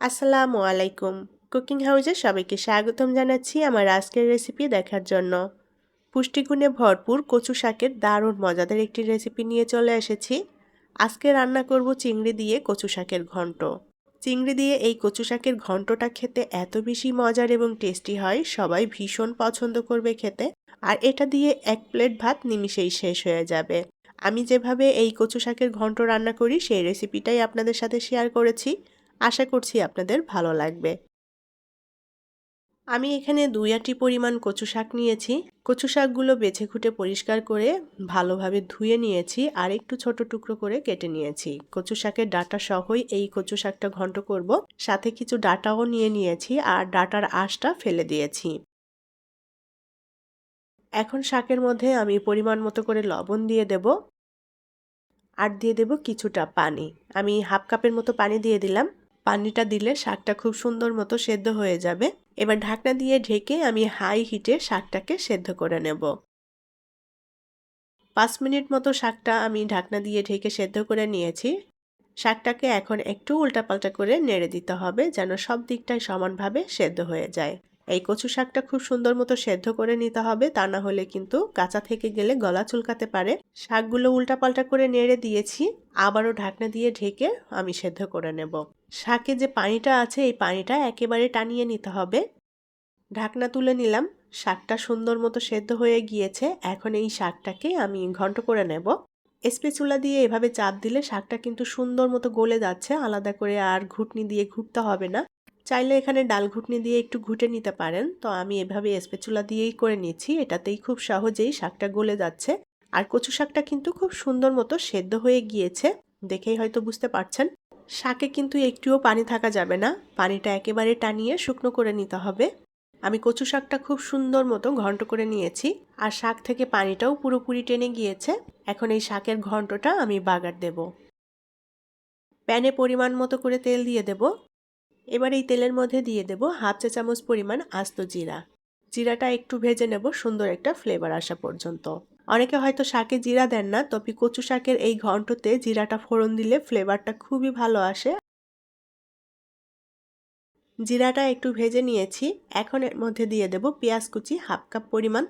আসসালামু আলাইকুম। কুকিং হাউসে সবাইকে স্বাগতম জানাচ্ছি আমার আজকের রেসিপি দেখার জন্য। পুষ্টিগুণে ভরপুর কচু শাকের দারুণ মজাদার একটি রেসিপি নিয়ে চলে এসেছি। আজকে রান্না করব চিংড়ি দিয়ে কচু শাকের ঘন্ট। চিংড়ি দিয়ে এই কচু শাকের ঘন্টটা খেতে এত বেশি মজার এবং টেস্টি হয়, সবাই ভীষণ পছন্দ করবে খেতে। আর এটা দিয়ে এক প্লেট ভাত নিমিষেই শেষ হয়ে যাবে। আমি যেভাবে এই কচু শাকের ঘন্ট রান্না করি সেই রেসিপিটাই আপনাদের সাথে শেয়ার করেছি। আশা করছি আপনাদের ভালো লাগবে। আমি এখানে 2 আঁটি পরিমাণ কচু শাক নিয়েছি। কচু শাকগুলো বেছে খুঁটে পরিষ্কার করে ভালোভাবে ধুয়ে নিয়েছি আর একটু ছোট টুকরো করে কেটে নিয়েছি। কচু শাকের ডাঁটা সহই এই কচু শাকটা ঘন্ট করব। সাথে কিছু ডাঁটাও নিয়ে নিয়েছি আর ডাঁটার আঁশটা ফেলে দিয়েছি। এখন শাকের মধ্যে আমি পরিমাণ মতো করে লবণ দিয়ে দেব আর দিয়ে দেব কিছুটা পানি। আমি হাফ কাপের মতো পানি দিয়ে দিলাম। পানিটা দিলে শাকটা খুব সুন্দর মতো সেদ্ধ হয়ে যাবে। এবার ঢাকনা দিয়ে ঢেকে আমি হাই হিটে শাকটাকে সেদ্ধ করে নেব। 5 মিনিট মতো শাকটা আমি ঢাকনা দিয়ে ঢেকে সেদ্ধ করে নিয়েছি। শাকটাকে এখন একটু উল্টাপাল্টা করে নেড়ে দিতে হবে যেন সব দিকটাই সমানভাবে সেদ্ধ হয়ে যায়। এই কচু শাকটা খুব সুন্দর মতো সেদ্ধ করে নিতে হবে, তা না হলে কিন্তু কাঁচা থেকে গেলে গলা চুলকাতে পারে। শাকগুলো উল্টাপাল্টা করে নেড়ে দিয়েছি, আবারও ঢাকনা দিয়ে ঢেকে আমি সেদ্ধ করে নেব। শাকে যে পানিটা আছে এই পানিটা একেবারে টানিয়ে নিতে হবে। ঢাকনা তুলে নিলাম। শাকটা সুন্দর মতো সেদ্ধ হয়ে গিয়েছে। এখন এই শাকটাকে আমি ঘন্ট করে নেব। স্প্যাচুলা দিয়ে এভাবে চাপ দিলে শাকটা কিন্তু সুন্দর মতো গলে যাচ্ছে, আলাদা করে আর ঘুটনি দিয়ে ঘুটতে হবে না। চাইলে এখানে ডাল ঘুটনি দিয়ে একটু ঘুটে নিতে পারেন, তো আমি এভাবে স্প্যাচুলা দিয়েই করে নিচ্ছি। এটাতেই খুব সহজেই শাকটা গলে যাচ্ছে। আর কচু শাকটা কিন্তু খুব সুন্দর মতো সেদ্ধ হয়ে গিয়েছে, দেখেই হয়তো বুঝতে পারছেন। শাকে কিন্তু একটুও পানি থাকা যাবে না, পানিটা একেবারে টানিয়ে শুকনো করে নিতে হবে। আমি কচু শাকটা খুব সুন্দর মতো ঘন্ট করে নিয়েছি আর শাক থেকে পানিটাও পুরোপুরি টেনে গিয়েছে। এখন এই শাকের ঘন্টটা আমি বাগার দেব। প্যানে পরিমাণ মতো করে তেল দিয়ে দেব। এবার এই তেলের মধ্যে দিয়ে দেব হাফ চা চামচ পরিমাণ আস্ত জিরা। জিরাটা একটু ভেজে নেব সুন্দর একটা ফ্লেভার আসা পর্যন্ত। অনেকে হয়তো শাকে জিরা দেন না, তবে কচু শাকের এই ঘন্টতে জিরাটা ফোড়ন দিলে ফ্লেভারটা খুবই ভালো আসে। জিরাটা একটু ভেজে নিয়েছি। এখন এর মধ্যে দিয়ে দেব পেঁয়াজ কুচি হাফ কাপ পরিমাণ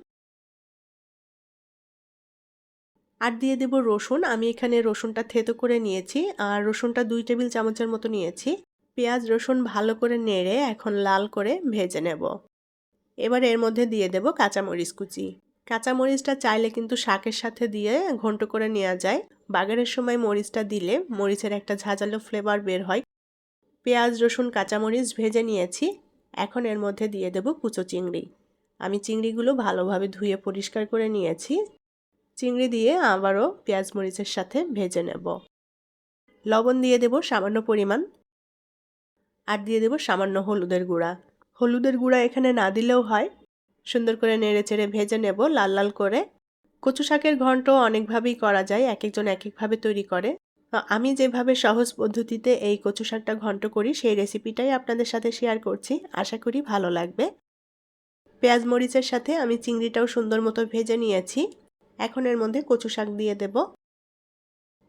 আর দিয়ে দেব রসুন। আমি এখানে রসুনটা থেতো করে নিয়েছি আর রসুনটা 2 টেবিল চামচের মতো নিয়েছি। পেঁয়াজ রসুন ভালো করে নেড়ে এখন লাল করে ভেজে নেব। এবার এর মধ্যে দিয়ে দেব কাঁচামরিচ কুচি। কাঁচামরিচটা চাইলে কিন্তু শাকের সাথে দিয়ে ঘন্ট করে নেওয়া যায়। বাগারের সময় মরিচটা দিলে মরিচের একটা ঝাঁঝালো ফ্লেভার বের হয়। পেঁয়াজ রসুন কাঁচামরিচ ভেজে নিয়েছি। এখন এর মধ্যে দিয়ে দেব কুচো চিংড়ি। আমি চিংড়িগুলো ভালোভাবে ধুয়ে পরিষ্কার করে নিয়েছি। চিংড়ি দিয়ে আবারও পেঁয়াজ মরিচের সাথে ভেজে নেব। লবণ দিয়ে দেব সামান্য পরিমাণ আর দিয়ে দেব সামান্য হলুদের গুঁড়া। হলুদের গুঁড়া এখানে না দিলেও হয়। সুন্দর করে নেড়ে চেড়ে ভেজে নেব লাল লাল করে। কচু শাকের ঘন্ট অনেকভাবেই করা যায়, এক একজন এক একভাবে তৈরি করে। আমি যেভাবে সহজ পদ্ধতিতে এই কচু শাকটা ঘন্ট করি সেই রেসিপিটাই আপনাদের সাথে শেয়ার করছি, আশা করি ভালো লাগবে। পেঁয়াজ মরিচের সাথে আমি চিংড়িটাও সুন্দর মতো ভেজে নিয়েছি। এখন এর মধ্যে কচু শাক দিয়ে দেব।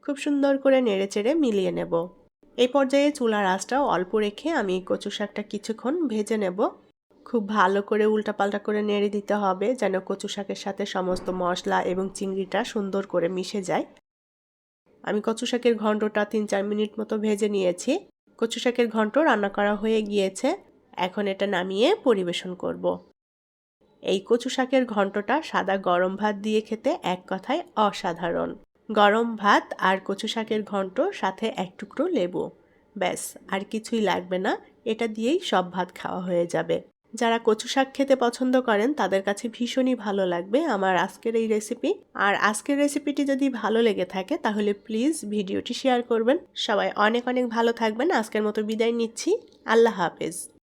খুব সুন্দর করে নেড়েচেড়ে মিলিয়ে নেব। এই পর্যায়ে চুলার আঁচটাও অল্প রেখে আমি কচু শাকটা কিছুক্ষণ ভেজে নেব। খুব ভালো করে উল্টাপাল্টা করে নেড়ে দিতে হবে যেন কচু শাকের সাথে সমস্ত মশলা এবং চিংড়িটা সুন্দর করে মিশে যায়। আমি কচু শাকের ঘন্টটা 3-4 মিনিট মতো ভেজে নিয়েছি। কচু শাকের ঘন্ট রান্না করা হয়ে গিয়েছে। এখন এটা নামিয়ে পরিবেশন করব। এই কচু শাকের ঘন্টটা সাদা গরম ভাত দিয়ে খেতে এক কথায় অসাধারণ। গরম ভাত আর কচু শাকের ঘন্ট, সাথে এক টুকরো লেবু, ব্যাস আর কিছুই লাগবে না। এটা দিয়েই সব ভাত খাওয়া হয়ে যাবে। যারা কচু শাক খেতে পছন্দ করেন তাদের কাছে ভীষণই ভালো লাগবে আমার আজকের এই রেসিপি। আর আজকের রেসিপিটি যদি ভালো লেগে থাকে তাহলে প্লিজ ভিডিওটি শেয়ার করবেন। সবাই অনেক অনেক ভালো থাকবেন। আজকের মতো বিদায় নিচ্ছি। আল্লাহ হাফেজ।